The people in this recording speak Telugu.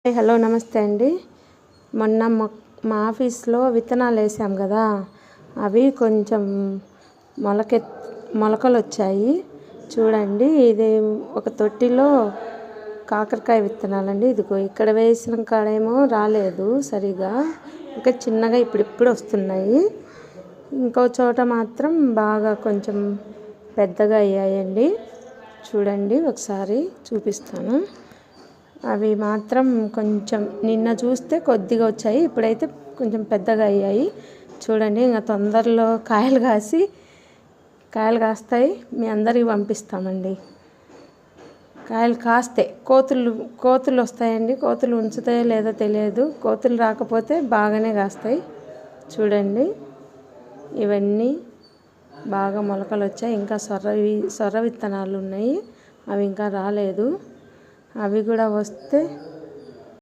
హలో నమస్తే అండి. మొన్న మా ఆఫీస్లో విత్తనాలు వేసాం కదా, అవి కొంచెం మొలకలు వచ్చాయి చూడండి. ఇది ఒక తొట్టిలో కాకరకాయ విత్తనాలండి. ఇదిగో ఇక్కడ వేసిన కాడేమో రాలేదు సరిగా, ఇంకా చిన్నగా ఇప్పుడిప్పుడు వస్తున్నాయి. ఇంకో చోట మాత్రం బాగా కొంచెం పెద్దగా అయ్యాయండి. చూడండి, ఒకసారి చూపిస్తాను. అవి మాత్రం కొంచెం నిన్న చూస్తే కొద్దిగా వచ్చాయి, ఇప్పుడైతే కొంచెం పెద్దగా అయ్యాయి చూడండి. ఇంకా తొందరలో కాయలు కాస్తాయి, మీ అందరికి పంపిస్తామండి. కాయలు కాస్తే కోతులు వస్తాయండి. కోతులు ఉంచుతాయో లేదో తెలియదు. కోతులు రాకపోతే బాగానే కాస్తాయి చూడండి. ఇవన్నీ బాగా మొలకలు వచ్చాయి. ఇంకా సొర్ర విత్తనాలు ఉన్నాయి, అవి ఇంకా రాలేదు. అవి కూడా వస్తే